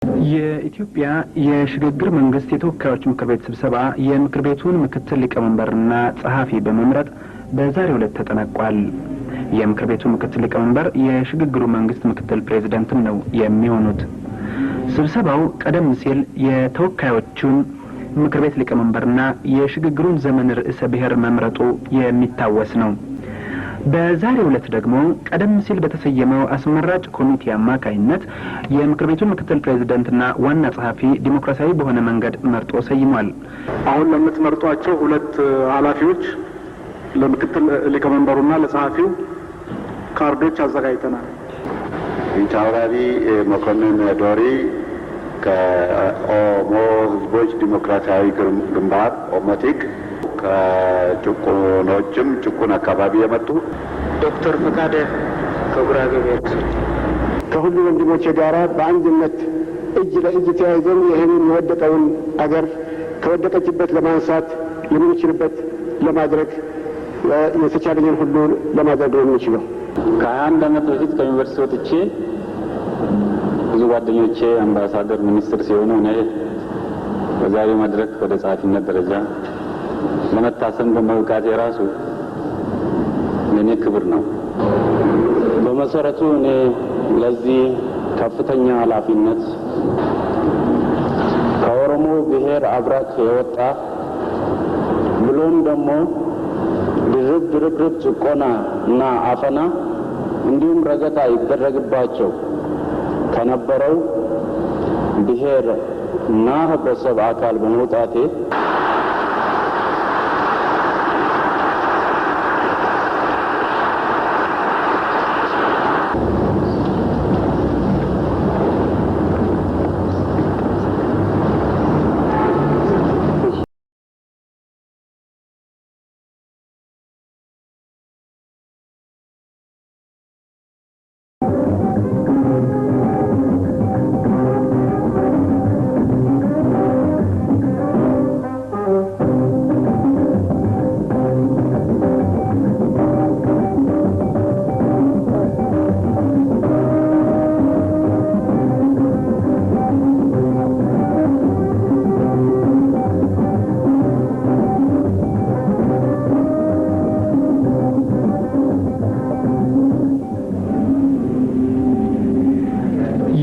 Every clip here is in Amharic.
የኢትዮጵያ የሽግግር መንግስት የተወካዮች ምክር ቤት ስብሰባ የምክር ቤቱን ምክትል ሊቀመንበርና ጸሐፊ በመምረጥ በዛሬው ዕለት ተጠናቋል። የምክር ቤቱ ምክትል ሊቀመንበር የሽግግሩ መንግስት ምክትል ፕሬዝዳንትም ነው የሚሆኑት። ስብሰባው ቀደም ሲል የተወካዮቹን ምክር ቤት ሊቀመንበርና የሽግግሩን ዘመን ርዕሰ ብሔር መምረጡ የሚታወስ ነው። በዛሬው ዕለት ደግሞ ቀደም ሲል በተሰየመው አስመራጭ ኮሚቴ አማካይነት የምክር ቤቱን ምክትል ፕሬዝዳንትና ዋና ጸሐፊ ዲሞክራሲያዊ በሆነ መንገድ መርጦ ሰይሟል። አሁን ለምትመርጧቸው ሁለት ኃላፊዎች ለምክትል ሊቀመንበሩና ለጸሐፊው ካርዶች አዘጋጅተናል። ኢንቻውራሪ መኮንን ዶሪ ከኦሞ ህዝቦች ዲሞክራሲያዊ ግንባር ኦሞቲክ ከጭቁኖችም ጭቁን አካባቢ የመጡ ዶክተር ፈቃደ ከጉራጌ ብሔረሰብ ከሁሉ ወንድሞቼ ጋራ በአንድነት እጅ ለእጅ ተያይዘን ይህንን የወደቀውን አገር ከወደቀችበት ለማንሳት የምንችልበት ለማድረግ የተቻለኝን ሁሉ ለማድረግ ነው የምንችለው። ከ21 ዓመት በፊት ከዩኒቨርሲቲ ወጥቼ ብዙ ጓደኞቼ አምባሳደር ሚኒስትር ሲሆኑ እኔ በዛሬው መድረክ ወደ ጸሐፊነት ደረጃ ለመታሰብ በመብቃቴ ራሱ ለኔ ክብር ነው። በመሰረቱ እኔ ለዚህ ከፍተኛ ኃላፊነት ከኦሮሞ ብሔር አብራክ የወጣ ብሎም ደግሞ ድርብ ጭቆና እና አፈና እንዲሁም ረገጣ ይደረግባቸው ከነበረው ብሔር እና ህብረተሰብ አካል በመውጣቴ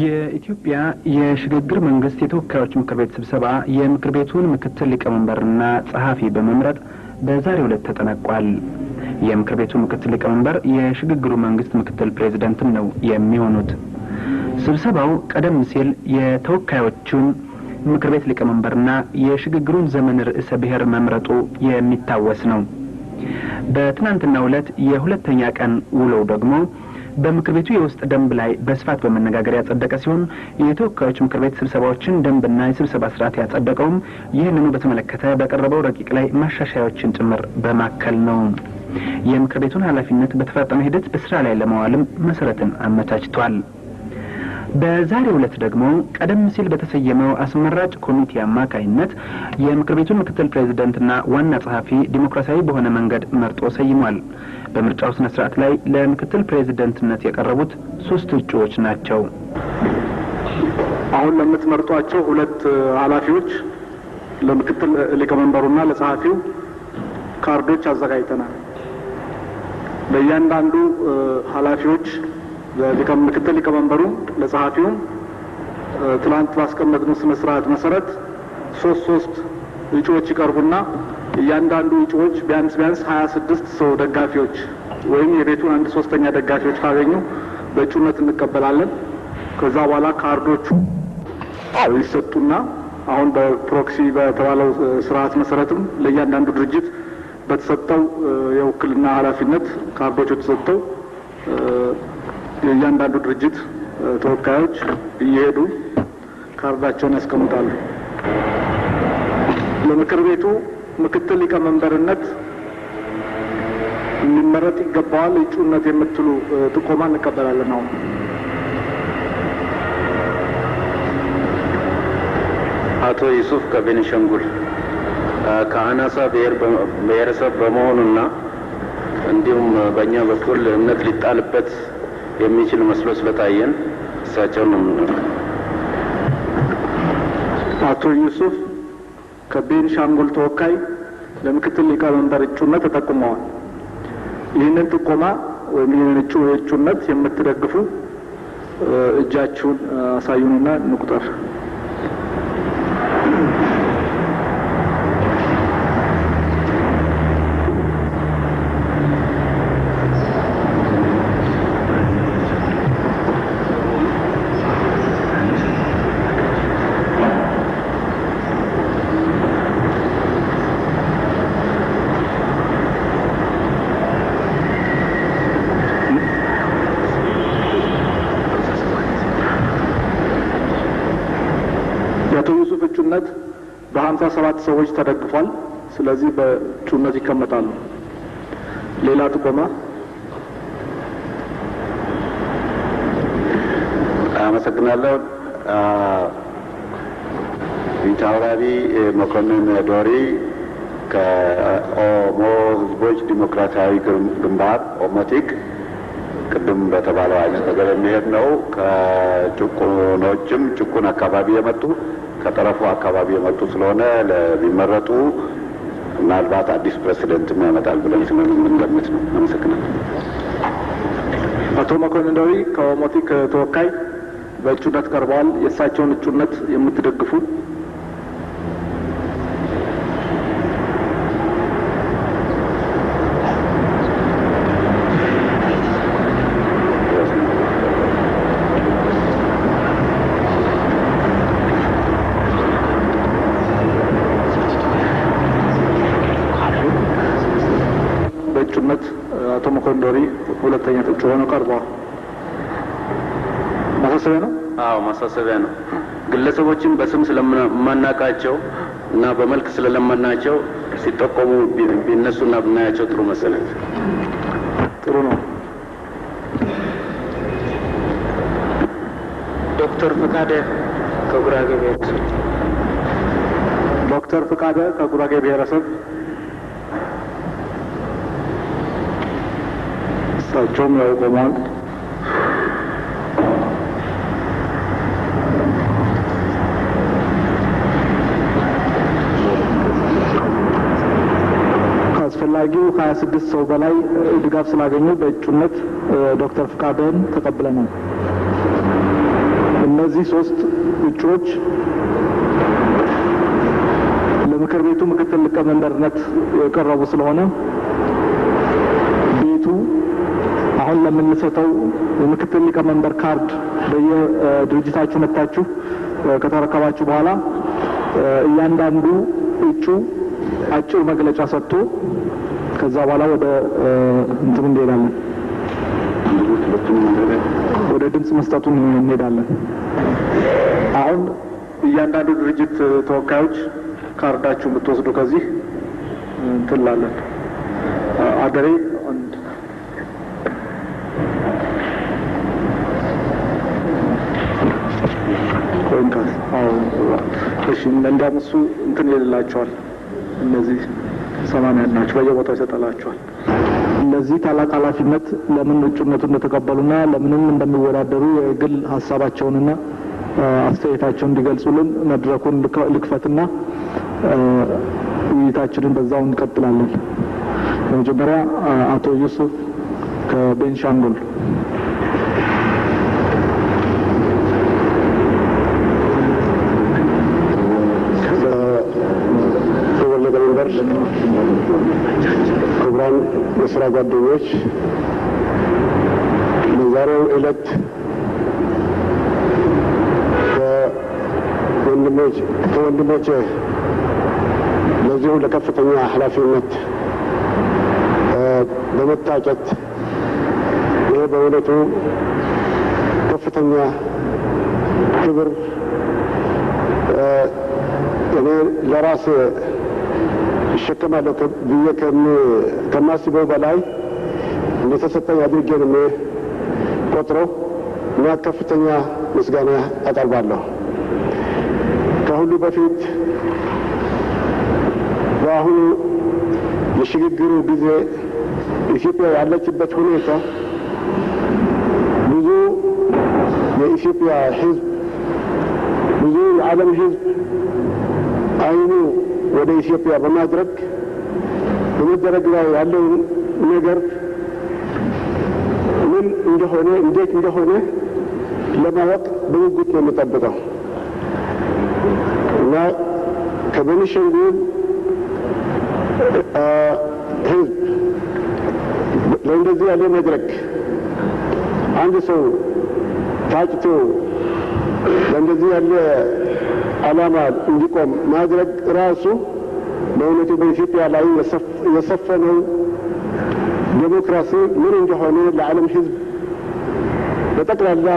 የኢትዮጵያ የሽግግር መንግስት የተወካዮች ምክር ቤት ስብሰባ የምክር ቤቱን ምክትል ሊቀመንበርና ጸሐፊ በመምረጥ በዛሬው ዕለት ተጠናቋል። የምክር ቤቱ ምክትል ሊቀመንበር የሽግግሩ መንግስት ምክትል ፕሬዝዳንትም ነው የሚሆኑት። ስብሰባው ቀደም ሲል የተወካዮቹን ምክር ቤት ሊቀመንበርና የሽግግሩን ዘመን ርዕሰ ብሔር መምረጡ የሚታወስ ነው። በትናንትናው ዕለት የሁለተኛ ቀን ውሎው ደግሞ በምክር ቤቱ የውስጥ ደንብ ላይ በስፋት በመነጋገር ያጸደቀ ሲሆን የተወካዮች ምክር ቤት ስብሰባዎችን ደንብና የስብሰባ ስርዓት ያጸደቀውም ይህንኑ በተመለከተ በቀረበው ረቂቅ ላይ ማሻሻያዎችን ጭምር በማከል ነው። የምክር ቤቱን ኃላፊነት በተፋጠነ ሂደት በስራ ላይ ለማዋልም መሰረትን አመቻችቷል። በዛሬው ዕለት ደግሞ ቀደም ሲል በተሰየመው አስመራጭ ኮሚቴ አማካይነት የምክር ቤቱን ምክትል ፕሬዝዳንትና ዋና ጸሐፊ ዲሞክራሲያዊ በሆነ መንገድ መርጦ ሰይሟል። በምርጫው ስነ ስርዓት ላይ ለምክትል ፕሬዝዳንትነት የቀረቡት 3 እጩዎች ናቸው። አሁን ለምትመርጧቸው ሁለት ኃላፊዎች ለምክትል ሊቀመንበሩና ለጸሐፊው ካርዶች አዘጋጅተናል። ለእያንዳንዱ ኃላፊዎች ምክትል ሊቀመንበሩ ለጸሐፊው ትላንት ባስቀመጥነው ስነ ስርዓት መሰረት 3 እጩዎች ይቀርቡና እያንዳንዱ እጩዎች ቢያንስ 26 ሰው ደጋፊዎች ወይም የቤቱን 1/3 ደጋፊዎች ካገኙ በእጩነት እንቀበላለን። ከዛ በኋላ ካርዶቹ ይሰጡና አሁን በፕሮክሲ በተባለው ስርዓት መሰረትም ለእያንዳንዱ ድርጅት በተሰጠው የውክልና ኃላፊነት ካርዶቹ ተሰጥተው የእያንዳንዱ ድርጅት ተወካዮች እየሄዱ ካርዳቸውን ያስቀምጣሉ። ለምክር ቤቱ ምክትል ሊቀመንበርነት ሊመረጥ ይገባዋል እጩነት የምትሉ ጥቆማ እንቀበላለን። አሁን አቶ ዩሱፍ ከቤኒሻንጉል ከአናሳ ብሔረሰብ በመሆኑና እንዲሁም በእኛ በኩል እምነት ሊጣልበት የሚችል መስሎ ስለታየን እሳቸውን ነው። አቶ ዩሱፍ ከቤንሻንጉል ተወካይ ለምክትል ሊቀመንበር እጩነት ተጠቁመዋል። ይህንን ጥቆማ ወይም ይህንን እጩነት የምትደግፉ እጃችሁን አሳዩንና እንቁጠር። የአቶ ዩሱፍ እጩነት በ57 ሰዎች ተደግፏል። ስለዚህ በእጩነት ይቀመጣሉ። ሌላ ጥቆማ? አመሰግናለሁ። ፊታውራሪ መኮንን ዶሪ ከኦሞ ህዝቦች ዲሞክራሲያዊ ግንባር ኦሞቲክ ቅድም በተባለው አይነት ነገር የሚሄድ ነው። ከጭቁኖችም ጭቁን አካባቢ የመጡ ከጠረፉ አካባቢ የመጡ ስለሆነ ለሚመረጡ ምናልባት አዲስ ፕሬሲደንትም ያመጣል ብለን ስለምንገምት ነው። አመሰግናለሁ። አቶ መኮንን ዶሪ ከኦሞቲክ ተወካይ በእጩነት ቀርበዋል። የእሳቸውን እጩነት የምትደግፉ? በእጩነት አቶ መኮንን ዶሪ ሁለተኛ እጩ ሆነው ቀርበዋል። ማሳሰቢያ ነው? አዎ ማሳሰቢያ ነው። ግለሰቦችን በስም ስለማናቃቸው እና በመልክ ስለለመናቸው ሲጠቆሙ ቢነሱና ብናያቸው ጥሩ መሰለኝ። ጥሩ ነው። ዶክተር ፈቃደ ከጉራጌ ብሔረሰብ። ዶክተር ፈቃደ ከጉራጌ ብሔረሰብ እሳቸውም ያው ቆመዋል። አስፈላጊው 26 ሰው በላይ ድጋፍ ስላገኙ በእጩነት ዶክተር ፈቃደን ተቀብለናል። እነዚህ ሶስት እጩዎች ለምክር ቤቱ ምክትል ሊቀመንበርነት የቀረቡ ስለሆነ ቤቱ አሁን ለምንሰጠው የምክትል ሊቀመንበር ካርድ በየድርጅታችሁ መጥታችሁ ከተረከባችሁ በኋላ እያንዳንዱ እጩ አጭር መግለጫ ሰጥቶ ከዛ በኋላ ወደ እንትም እንሄዳለን፣ ወደ ድምጽ መስጠቱን እንሄዳለን። አሁን እያንዳንዱ ድርጅት ተወካዮች ካርዳችሁ የምትወስዱ ከዚህ እንትላለን። አገሬ አንድ ቆንካስ እሺ፣ እንደምሱ እንትን ይልላቸዋል። እነዚህ 80 ናቸው፣ በየቦታው ይሰጣላቸዋል። እነዚህ ታላቅ ኃላፊነት ለምን እጩነቱን እንደተቀበሉና ለምንም እንደሚወዳደሩ የግል ሀሳባቸውንና አስተያየታቸውን እንዲገልጹልን መድረኩን ልክፈትና ውይይታችንን በዛው እንቀጥላለን። በመጀመሪያ አቶ ዩሱፍ ከቤንሻንጉል። ክቡራን የስራ ጓደኞች፣ በዛሬው ዕለት ከወንድሞቼ ለዚሁ ለከፍተኛ ኃላፊነት በመታጨት ይህ በእውነቱ ከፍተኛ ክብር እኔ ለራሴ ይሸከማለሁ ብዬ ከማስበው በላይ እንደተሰጠኝ አድርጌ ነው ቆጥረው እና ከፍተኛ ምስጋና አቀርባለሁ። ከሁሉ በፊት በአሁኑ የሽግግሩ ጊዜ ኢትዮጵያ ያለችበት ሁኔታ ብዙ የኢትዮጵያ ሕዝብ ብዙ የዓለም ሕዝብ አይኑ ወደ ኢትዮጵያ በማድረግ በመደረግ ላይ ያለውን ነገር ምን እንደሆነ እንዴት እንደሆነ ለማወቅ በጉጉት ነው የምጠብቀው እና ከቤኒሻንጉል ሕዝብ ለእንደዚህ ያለ መድረክ አንድ ሰው ታጭቶ ለእንደዚህ ያለ ዓላማ እንዲቆም ማድረግ ራሱ በእውነቱ በኢትዮጵያ ላይ የሰፈነው ዴሞክራሲ ምን እንደሆነ ለዓለም ሕዝብ በጠቅላላ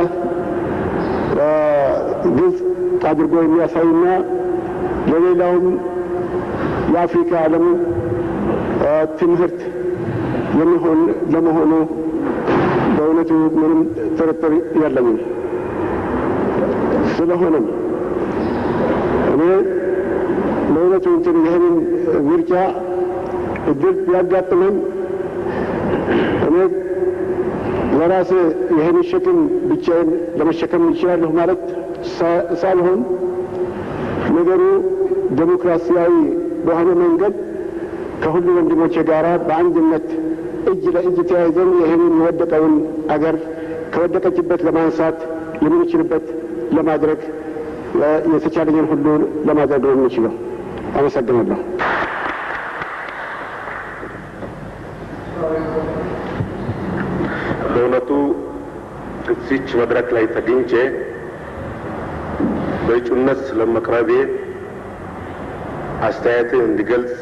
ግልጽ አድርጎ የሚያሳይና ለሌላውም የአፍሪካ ዓለም ትምህርት የሚሆን ለመሆኑ በእውነቱ ምንም ጥርጥር የለኝም። ስለሆነም እኔ በእውነቱ ይህንን ምርጫ እድል ቢያጋጥመኝ እኔ ለራሴ ይህን ሸክም ብቻዬን ለመሸከም ይችላለሁ ማለት ሳይሆን ነገሩ ዴሞክራሲያዊ በሆነ መንገድ ከሁሉ ወንድሞቼ ጋራ በአንድነት እጅ ለእጅ ተያይዘን ይህንን የወደቀውን አገር ከወደቀችበት ለማንሳት የምንችልበት ለማድረግ የተቻለኝን ሁሉ ለማድረግ ነው የምንችለው። አመሰግናለሁ። በእውነቱ እዚች መድረክ ላይ ተገኝቼ በእጩነት ስለመቅረቤ አስተያየትን እንዲገልጽ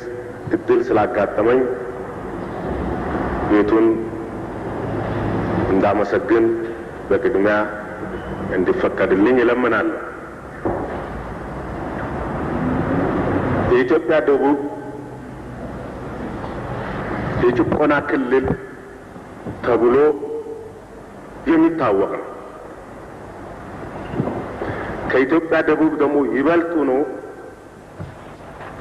እድል ስላጋጠመኝ ቤቱን እንዳመሰግን በቅድሚያ እንዲፈቀድልኝ እለምናለሁ። የኢትዮጵያ ደቡብ የጭቆና ክልል ተብሎ የሚታወቅ ነው። ከኢትዮጵያ ደቡብ ደግሞ ይበልጡ ነው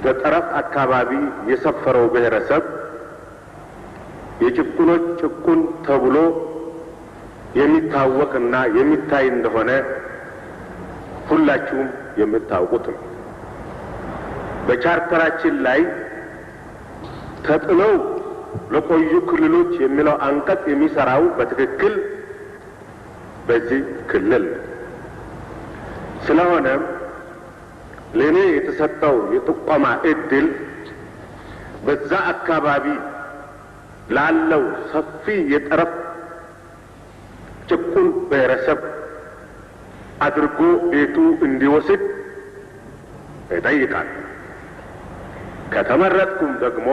በጠረፍ አካባቢ የሰፈረው ብሔረሰብ የጭቁኖች ጭቁን ተብሎ የሚታወቅና የሚታይ እንደሆነ ሁላችሁም የምታውቁት ነው። በቻርተራችን ላይ ተጥለው ለቆዩ ክልሎች የሚለው አንቀጽ የሚሰራው በትክክል በዚህ ክልል ነው። ስለሆነ ለኔ የተሰጠው የጥቆማ እድል በዛ አካባቢ ላለው ሰፊ የጠረፍ ጭቁን ብሔረሰብ አድርጎ ቤቱ እንዲወስድ ይጠይቃል። ከተመረጥኩም ደግሞ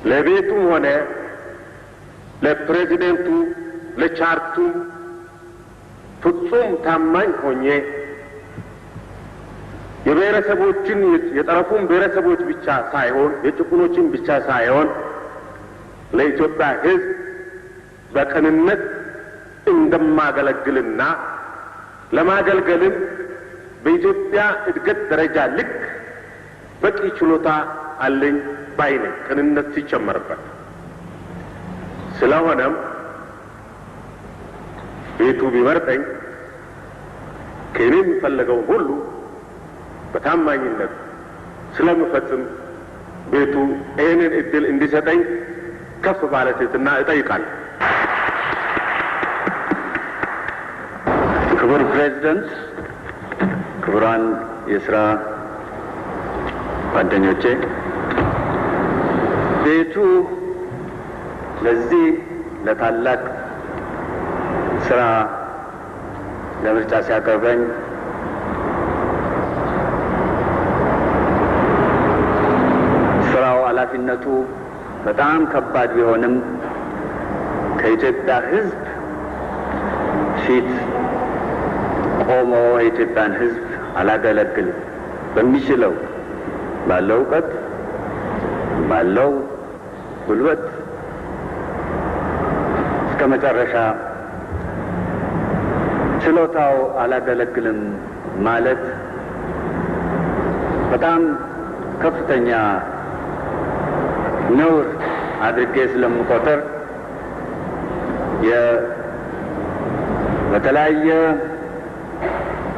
ለቤቱም ሆነ ለፕሬዚደንቱ ለቻርቱ ፍጹም ታማኝ ሆኜ የብሔረሰቦችን የጠረፉን ብሔረሰቦች ብቻ ሳይሆን የጭቁኖችን ብቻ ሳይሆን ለኢትዮጵያ ሕዝብ በቅንነት እንደማገለግልና ለማገልገልም በኢትዮጵያ እድገት ደረጃ ልክ በቂ ችሎታ አለኝ ባይ ነኝ፣ ቅንነት ሲጨመርበት። ስለሆነም ቤቱ ቢመርጠኝ ከእኔ የሚፈለገው ሁሉ በታማኝነት ስለምፈጽም ቤቱ ይህንን እድል እንዲሰጠኝ ከፍ ባለ ትሕትና እጠይቃለሁ። ክቡር ፕሬዝዳንት፣ ክቡራን የሥራ ጓደኞቼ፣ ቤቱ ለዚህ ለታላቅ ስራ ለምርጫ ሲያቀርበኝ ስራው ኃላፊነቱ በጣም ከባድ ቢሆንም ከኢትዮጵያ ሕዝብ ፊት ቆሞ የኢትዮጵያን ሕዝብ አላገለግልም በሚችለው ባለው እውቀት ባለው ጉልበት እስከ መጨረሻ ችሎታው አላገለግልም ማለት በጣም ከፍተኛ ነውር አድርጌ ስለምቆጥር በተለያየ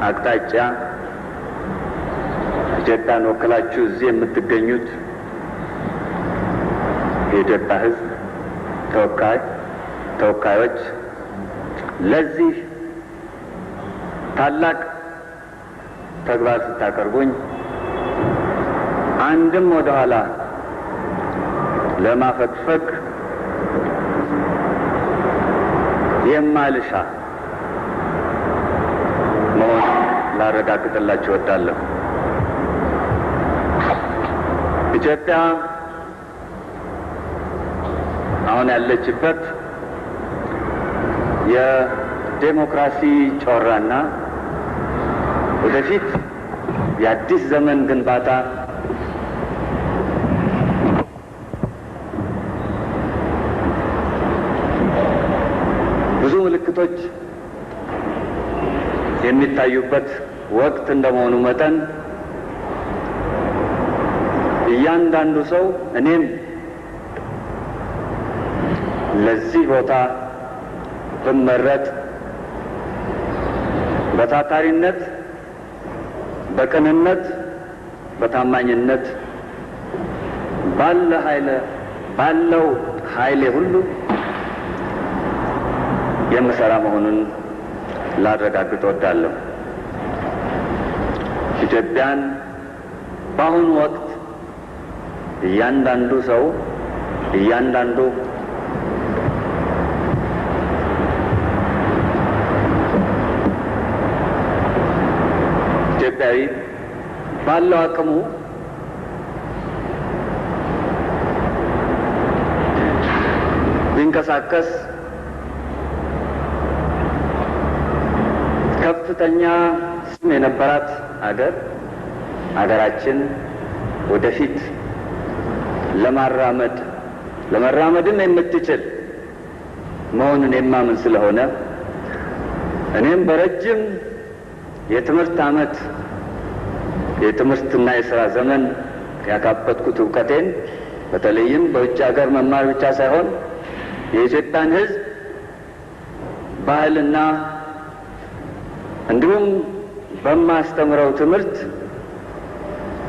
አቅጣጫ ኢትዮጵያን ወክላችሁ እዚህ የምትገኙት የኢትዮጵያ ሕዝብ ተወካዮች ለዚህ ታላቅ ተግባር ስታቀርቡኝ አንድም ወደ ኋላ ለማፈግፈግ የማልሻ መሆን ላረጋግጥላችሁ እወዳለሁ። ኢትዮጵያ አሁን ያለችበት የዴሞክራሲ ጮራና ወደፊት የአዲስ ዘመን ግንባታ ብዙ ምልክቶች የሚታዩበት ወቅት እንደመሆኑ መጠን እያንዳንዱ ሰው እኔም ለዚህ ቦታ ብመረጥ በታታሪነት፣ በቅንነት፣ በታማኝነት ባለው ኃይሌ ሁሉ የምሰራ መሆኑን ላረጋግጥ እወዳለሁ። ኢትዮጵያን በአሁኑ ወቅት እያንዳንዱ ሰው ኢትዮጵያዊ ባለው አቅሙ ቢንቀሳቀስ ከፍተኛ ስም የነበራት ሀገራችን ወደፊት ለመራመድም የምትችል መሆኑን የማምን ስለሆነ እኔም በረጅም የትምህርትና የሥራ ዘመን ያካበትኩት እውቀቴን በተለይም በውጭ ሀገር መማር ብቻ ሳይሆን የኢትዮጵያን ሕዝብ ባህልና እንዲሁም በማስተምረው ትምህርት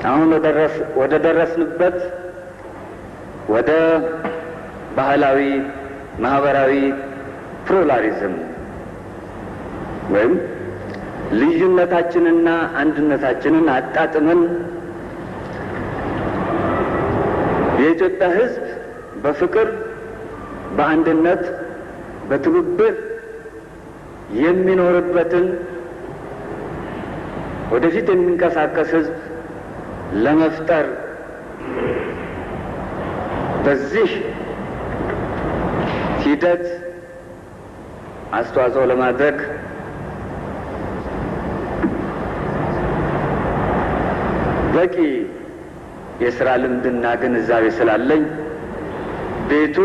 አሁን ወደ ደረስንበት ወደ ባህላዊ ማህበራዊ ፕሉራሊዝም ወይም ልዩነታችንና አንድነታችንን አጣጥመን የኢትዮጵያ ሕዝብ በፍቅር፣ በአንድነት፣ በትብብር የሚኖርበትን ወደፊት የሚንቀሳቀስ ሕዝብ ለመፍጠር በዚህ ሂደት አስተዋጽኦ ለማድረግ በቂ የሥራ ልምድና ግንዛቤ ስላለኝ ቤቱ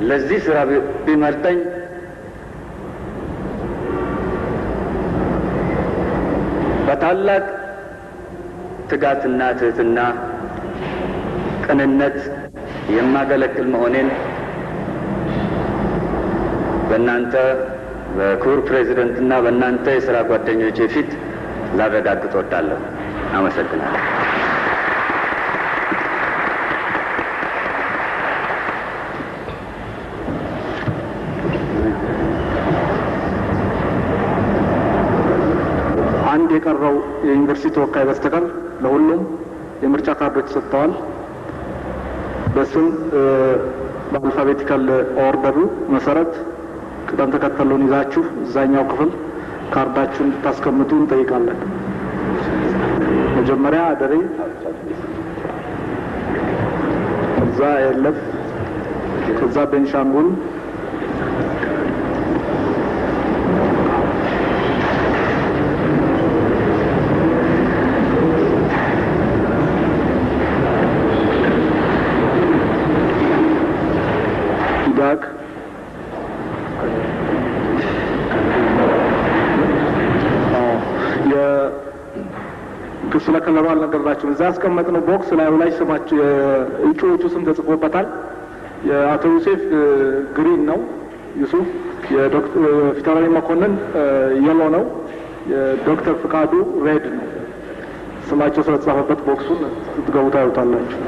ለዚህ ሥራ ቢመርጠኝ በታላቅ ትጋትና ትህትና፣ ቅንነት የማገለግል መሆኔን በእናንተ በክቡር ፕሬዚደንትና በእናንተ የሥራ ጓደኞቼ ፊት ላረጋግጥ እወዳለሁ። አመሰግናለሁ። አንድ የቀረው የዩኒቨርሲቲ ተወካይ በስተቀር ለሁሉም የምርጫ ካርዶች ተሰጥተዋል። በስም በአልፋቤቲካል ኦርደሩ መሰረት ቅደም ተከተሉን ይዛችሁ እዛኛው ክፍል ካርዳችሁን እንድታስቀምጡ እንጠይቃለን። መጀመሪያ አደሬ፣ ከዛ የለፍ፣ ከዛ ቤንሻንጉል፣ ኢዳግ፣ ስለ ክለቡ አልነገርናችሁም። እዛ ያስቀመጥነው ቦክስ ላዩ ላይ ስማችሁ የእጩዎቹ ስም ተጽፎበታል። የአቶ ዩሴፍ ግሪን ነው ዩሱፍ፣ የዶክተር ፊታውራሪ መኮንን የሎ ነው፣ የዶክተር ፍቃዱ ሬድ ነው። ስማቸው ስለተጻፈበት ቦክሱን ስትገቡ ታዩታላችሁ።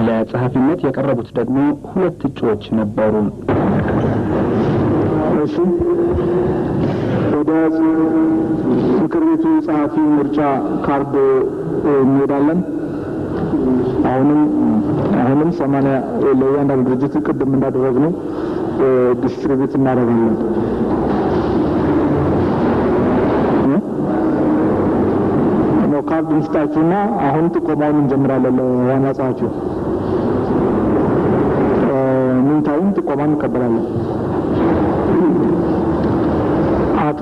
ለጸሐፊነት የቀረቡት ደግሞ ሁለት እጩዎች ነበሩ። እሺ ወደ ምክር ቤቱ ጸሐፊ ምርጫ ካርድ እንሄዳለን። አሁንም 80 ለእያንዳንዱ ድርጅት ቅድም እንዳደረግነው ዲስትሪቢዩት እናደርጋለን። ካርድ እንስጣችሁና አሁን ጥቆማውን እንጀምራለን። ለዋና ጸሐፊው ምንታውን ጥቆማ እንቀበላለን። አቶ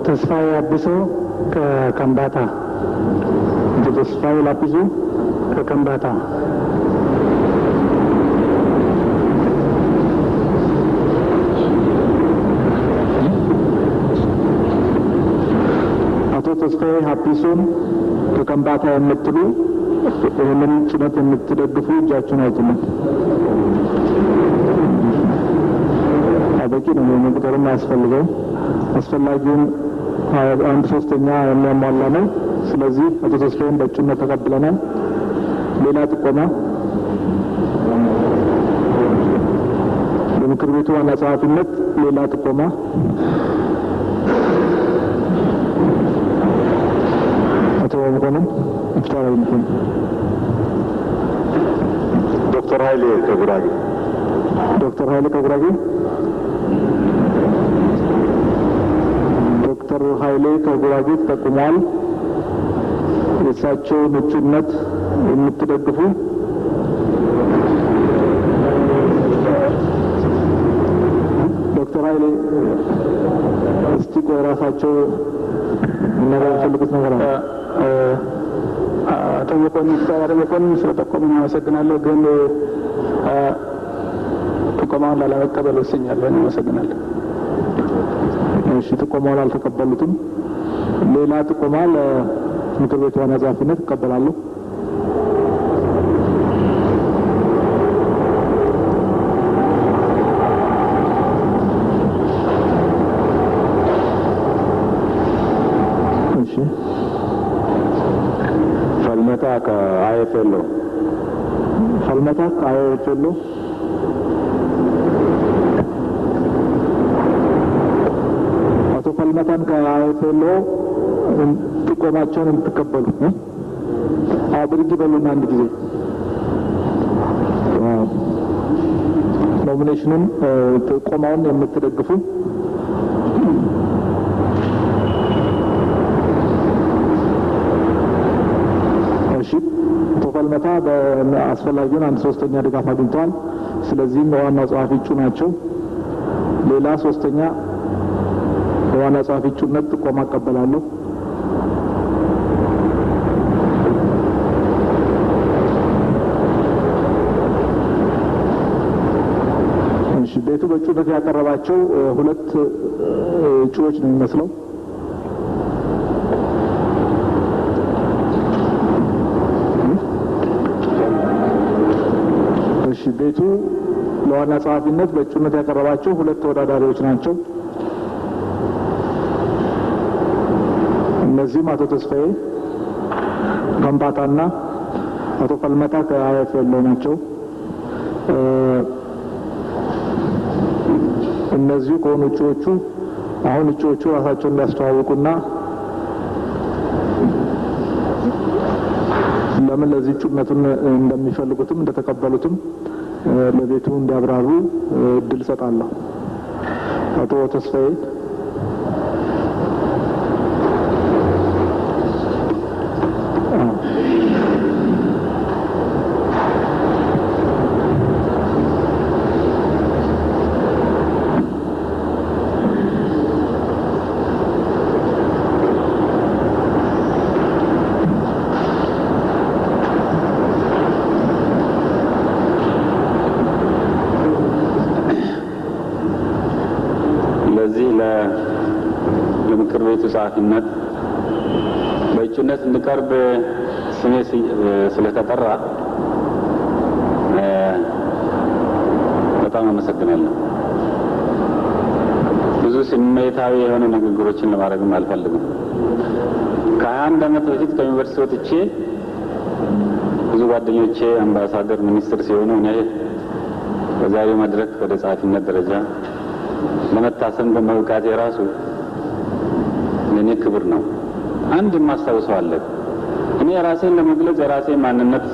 ተስፋዬ አብሶ ከከምባታ። አቶ ተስፋዬ ላጲሶ ከከምባታ። አቶ ተስፋዬ ሀፒሶን ከከምባታ የምትሉ ይህንን ጭነት የምትደግፉ እጃችሁን አውጡልን። በቂ ነው። መቁጠርም አያስፈልገውም። አስፈላጊውን 1/3 የሚያሟላ ነው። ስለዚህ አቶ ተስፋዬን በእጩነት ተቀብለናል። ሌላ ጥቆማ በምክር ቤቱ ዋና ጸሐፊነት ሌላ ጥቆማ አቶ መኮንን ፍትሐዊ መኮንን። ዶክተር ኃይሌ ከጉራጌ። ዶክተር ኃይሌ ከጉራጌ። ዶክተር ኃይሌ ከጉራጌ ተጠቁሟል። የእሳቸውን እጩነት የምትደግፉ ዶክተር ኃይሌ እስቲ ቆይ ራሳቸው ነገር ፈልጉት ነገር አለ። አቶ መኮንን ስለጠቆሙ አመሰግናለሁ። ግን ጥቆማውን ላለመቀበል ወስኛለሁ። አመሰግናለሁ። እሺ ጥቆማውን አልተቀበሉትም። ሌላ ጥቆማ ለምክር ቤቱ ዋና ጸሐፊነት እቀበላለሁ። እሺ ፈልመታ ከአይኤፍኤል ፈልመታ ከአይኤፍኤል አቶ ፈልመታን ከአይኤፍኤል ጥቆማቸውን የምትቀበሉ አድርጊ በሉና አንድ ጊዜ ኖሚኔሽኑን ጥቆማውን የምትደግፉ ፈልመታ በአስፈላጊውን 1/3 ድጋፍ አግኝተዋል። ስለዚህም በዋናው ጸሐፊ እጩ ናቸው። ሌላ 3ኛ በዋና ጸሐፊ እጩነት ጥቆማ እቀበላለሁ። ቤቱ በእጩነት ያቀረባቸው ሁለት እጩዎች ነው የሚመስለው። እሺ፣ ቤቱ ለዋና ጸሐፊነት በእጩነት ያቀረባቸው ሁለት ተወዳዳሪዎች ናቸው። እነዚህም አቶ ተስፋዬ ከምባታና አቶ ፈልመታ ከአይኤፍኤል ናቸው። እነዚሁ ከሆኑ እጩዎቹ አሁን እጩዎቹ ራሳቸውን እንዲያስተዋውቁና ለምን ለዚህ እጩነቱን እንደሚፈልጉትም እንደተቀበሉትም ለቤቱ እንዲያብራሩ እድል ሰጣለሁ። አቶ ተስፋዬ ለምክር ቤቱ ጸሐፊነት በእጩነት እንድቀርብ ስሜ ስለተጠራ በጣም አመሰግናለሁ። ብዙ ስሜታዊ የሆኑ ንግግሮችን ለማድረግም አልፈልግም። ከ21 ዓመት በፊት ከዩኒቨርሲቲ ወጥቼ ብዙ ጓደኞቼ አምባሳደር፣ ሚኒስትር ሲሆኑ እኔ በዛሬው መድረክ ወደ ጸሐፊነት ደረጃ ለመታሰብ በመብቃቴ ራሱ ለኔ ክብር ነው። አንድ የማስታውሰው አለ። እኔ ራሴን ለመግለጽ የራሴን ማንነት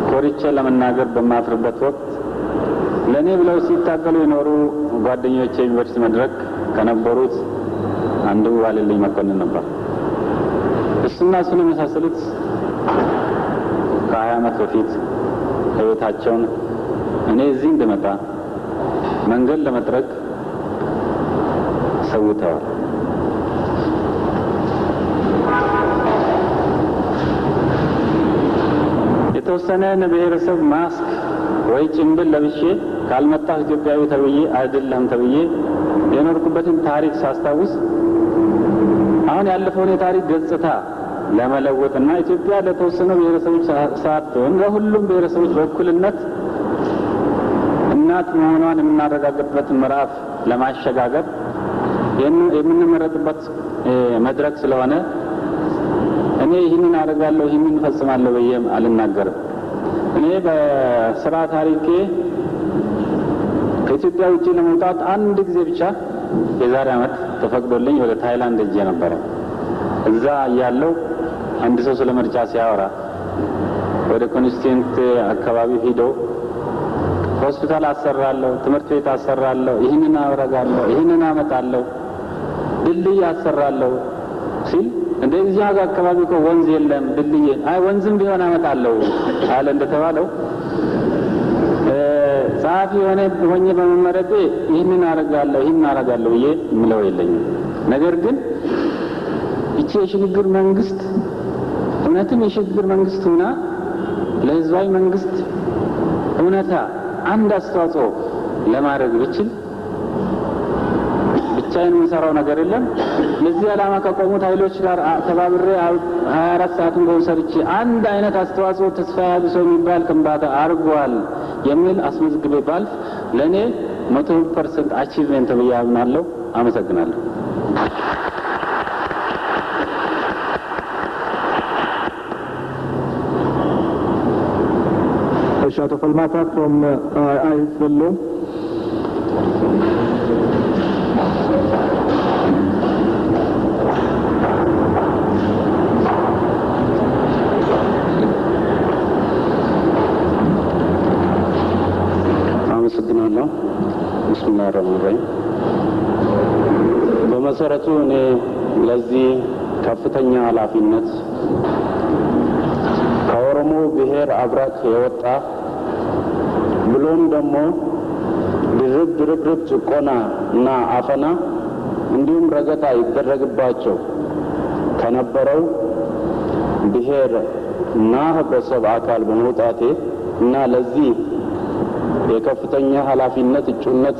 ኮርቼ ለመናገር በማፍርበት ወቅት ለኔ ብለው ሲታገሉ የኖሩ ጓደኞቼ ዩኒቨርሲቲ መድረክ ከነበሩት አንዱ ዋለልኝ መኮንን ነበር። እሱና እሱን የመሳሰሉት ከ20 ዓመት በፊት ህይወታቸውን እኔ እዚህ እንድመጣ መንገድ ለመጥረግ ሰውተዋል። የተወሰነ ብሔረሰብ ማስክ ወይ ጭንብል ለብሼ ካልመጣሁ ኢትዮጵያዊ ተብዬ አይደለም ተብዬ የኖርኩበትን ታሪክ ሳስታውስ አሁን ያለፈውን የታሪክ ገጽታ ለመለወጥና ኢትዮጵያ ለተወሰኑ ብሔረሰቦች ሳትሆን ለሁሉም ብሔረሰቦች በእኩልነት እናት መሆኗን የምናረጋግጥበት ምዕራፍ ለማሸጋገር የምንመረጥበት መድረክ ስለሆነ እኔ ይህንን አደርጋለሁ ይህንን ፈጽማለሁ ብዬም አልናገርም። እኔ በስራ ታሪኬ ከኢትዮጵያ ውጪ ለመውጣት አንድ ጊዜ ብቻ የዛሬ ዓመት ተፈቅዶልኝ ወደ ታይላንድ ሄጄ ነበረ። እዛ ያለው አንድ ሰው ስለ ምርጫ ሲያወራ ወደ ኮንስቲትዩንት አካባቢ ሄዶ ሆስፒታል አሰራለሁ፣ ትምህርት ቤት አሰራለሁ፣ ይህንን አወራጋለሁ፣ ይህንን አመጣለሁ፣ ድልድይ አሰራለሁ ሲል እንደዚህ አካባቢ እኮ ወንዝ የለም ድልድይ አይ ወንዝም ቢሆን አመጣለሁ አለ እንደተባለው ጸሐፊ ሆኜ በመመረጤ ይህንን አረጋለሁ ይህንን አረጋለሁ ብዬ የምለው የለኝም። ነገር ግን ይቺ የሽግግር መንግስት እውነትም የሽግግር መንግስት ሆና ለህዝባዊ መንግስት እውነታ አንድ አስተዋጽኦ ለማድረግ ብችል ብቻዬን የምሰራው ነገር የለም። ለዚህ ዓላማ ከቆሙት ኃይሎች ጋር ተባብሬ 24 ሰዓትን በውሰርቼ አንድ አይነት አስተዋጽኦ ተስፋ ያድሰው የሚባል ከምባታ አርጓል የሚል አስመዝግቤ ባልፍ ለኔ 100% አቺቭመንት ብዬ አምናለሁ። አመሰግናለሁ። አቶ ፈልማታ from IFL አመሰግናለሁ። ቢስሚላሂ ረህማን ረሂም። በመሰረቱ እኔ ለዚህ ከፍተኛ ኃላፊነት ከኦሮሞ ብሔር አብራክ የወጣ ብሎም ደግሞ ድርብ ጭቆና እና አፈና እንዲሁም ረገጣ ይደረግባቸው ከነበረው ብሔር እና ህብረተሰብ አካል በመውጣቴ እና ለዚህ የከፍተኛ ኃላፊነት እጩነት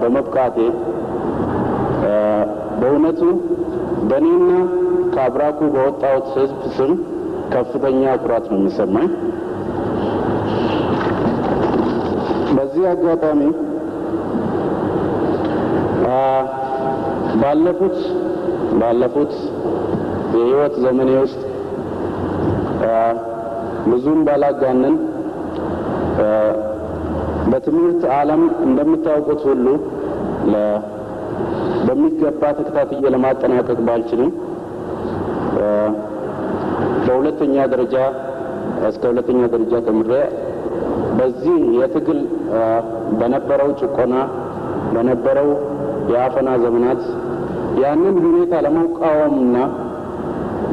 በመብቃቴ በእውነቱ በእኔና ከአብራኩ በወጣሁት ሕዝብ ስም ከፍተኛ ኩራት ነው የሚሰማኝ። በዚህ አጋጣሚ ባለፉት የህይወት ዘመኔ ውስጥ ብዙም ባላጋነን በትምህርት ዓለም እንደምታውቁት ሁሉ በሚገባ ተከታትዬ ለማጠናቀቅ ባልችልም በሁለተኛ ደረጃ እስከ ሁለተኛ ደረጃ ተምሬ በዚህ የትግል በነበረው ጭቆና በነበረው የአፈና ዘመናት ያንን ሁኔታ ለመቃወምና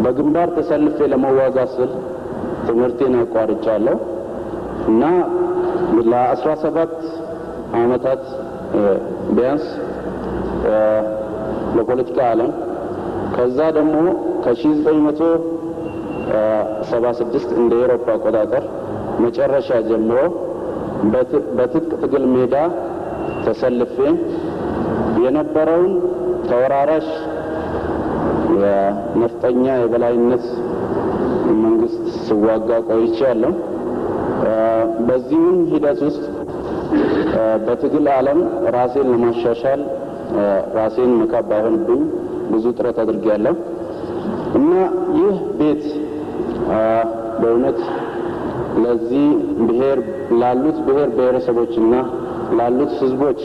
በግንባር ተሰልፌ ለመዋጋት ስል ትምህርቴን አቋርጫለሁ እና ለ17 ዓመታት ቢያንስ በፖለቲካ ዓለም ከዛ ደግሞ ከ1976 እንደ አውሮፓ አቆጣጠር መጨረሻ ጀምሮ በትጥቅ ትግል ሜዳ ተሰልፌ የነበረውን ተወራራሽ የነፍጠኛ የበላይነት መንግስት ሲዋጋ ቆይቻለሁ። በዚህም ሂደት ውስጥ በትግል ዓለም ራሴን ለማሻሻል ራሴን መካብ ባይሆንብኝ ብዙ ጥረት አድርጌያለሁ እና ይህ ቤት በእውነት ለዚህ ላሉት ብሔረሰቦችና ላሉት ህዝቦች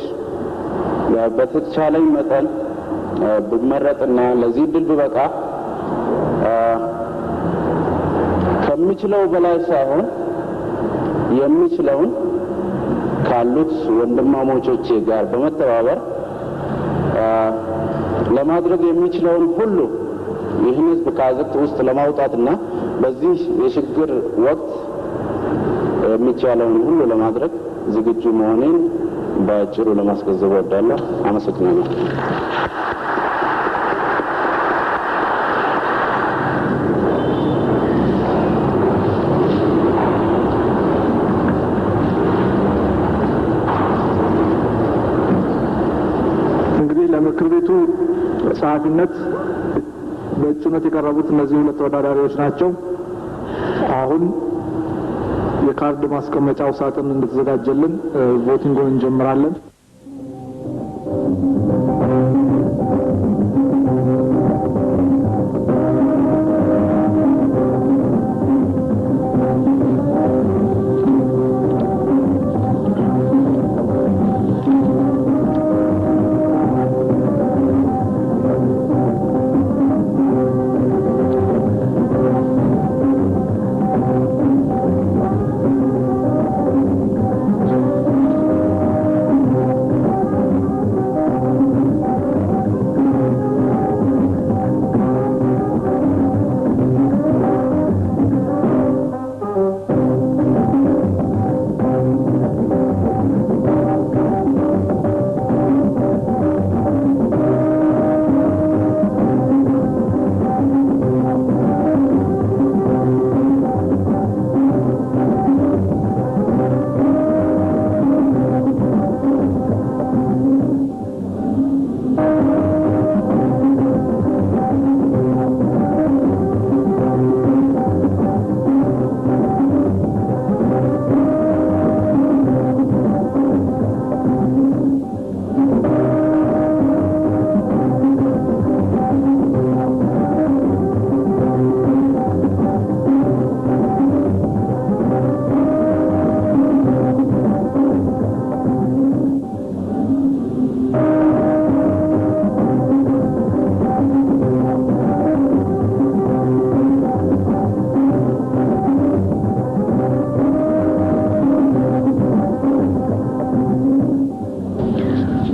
በተቻለኝ መጠን ብመረጥና ለዚህ ድል ብበቃ ከምችለው በላይ ሳይሆን የምችለውን ካሉት ወንድማሞቾቼ ጋር በመተባበር ለማድረግ የሚችለውን ሁሉ ይህን ህዝብ ከአዘቅት ውስጥ ለማውጣትና በዚህ የሽግግር ወቅት የሚቻለውን ሁሉ ለማድረግ ዝግጁ መሆኔን በአጭሩ ለማስገንዘብ እወዳለሁ። አመሰግናለሁ። እንግዲህ ለምክር ቤቱ ጸሐፊነት በእጩነት የቀረቡት እነዚህ ሁለት ተወዳዳሪዎች ናቸው። አሁን የካርድ ማስቀመጫው ሳጥን እንድትዘጋጀልን ቮቲንጉን እንጀምራለን።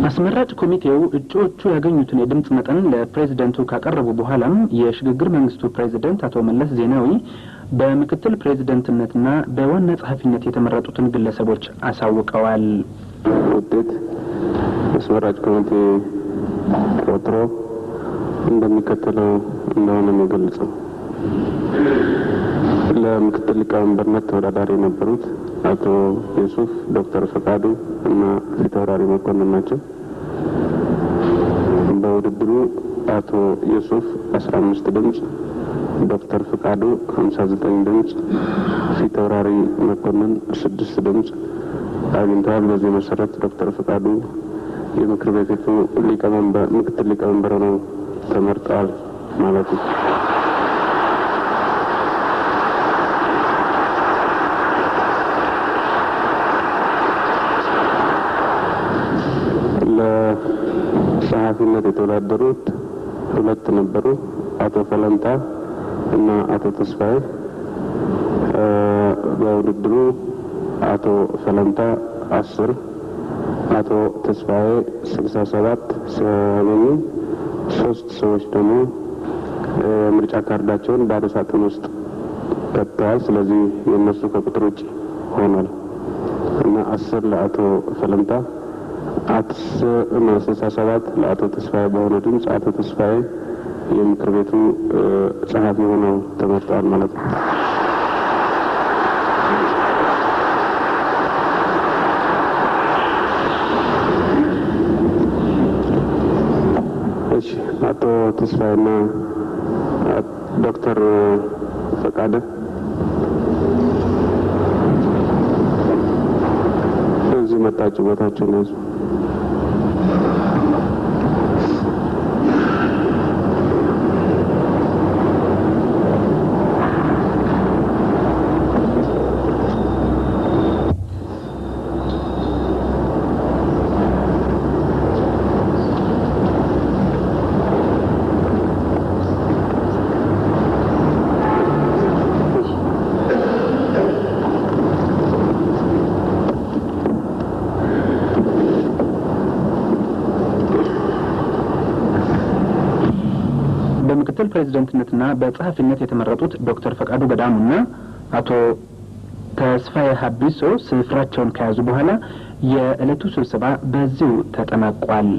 አስመራጭ ኮሚቴው እጩዎቹ ያገኙትን የድምጽ መጠን ለፕሬዝዳንቱ ካቀረቡ በኋላም የሽግግር መንግስቱ ፕሬዝዳንት አቶ መለስ ዜናዊ በምክትል ፕሬዝዳንትነትና በዋና ጸሐፊነት የተመረጡትን ግለሰቦች አሳውቀዋል። ውጤት አስመራጭ ኮሚቴ ቆጥሮ እንደሚከተለው እንደሆነ ነው። ለምክትል ሊቀመንበርነት ተወዳዳሪ የነበሩት አቶ ዩሱፍ ዶክተር ፈቃዱ እና ፊታውራሪ መኮንን ናቸው። በውድድሩ አቶ ዩሱፍ 15 ድምጽ፣ ዶክተር ፈቃዱ 59 ድምጽ፣ ፊታውራሪ መኮንን 6 ድምጽ አግኝተዋል። በዚህ መሰረት ዶክተር ፈቃዱ የምክር ቤቱ ምክትል ሊቀመንበር ሆነው ተመርጠዋል ማለት ነው። ለጸሐፊነት የተወዳደሩት 2 ነበሩ፣ አቶ ፈለንታ እና አቶ ተስፋዬ። በውድድሩ አቶ ፈለንታ 10፣ አቶ ተስፋዬ 67 ሲያገኙ 3 ሰዎች ደግሞ ምርጫ ካርዳቸውን ባዶ ሳጥን ውስጥ ከተዋል። ስለዚህ የነሱ ከቁጥር ውጭ ሆኗል እና 10 ለአቶ ፈለንታ 67 ለአቶ ተስፋዬ በሆነ ድምጽ አቶ ተስፋዬ የምክር ቤቱ ጸሐፊ ሆነው ተመርጠዋል ማለት ነው። እሺ፣ አቶ ተስፋዬና ዶክተር ፈቃደ እዚህ መጣችሁ ቦታችሁን ያዙ። በምክትል ፕሬዝዳንትነትና በጸሐፊነት የተመረጡት ዶክተር ፈቃዱ ገዳሙና አቶ ተስፋዬ ሀቢሶ ስፍራቸውን ከያዙ በኋላ የዕለቱ ስብሰባ በዚሁ ተጠናቋል።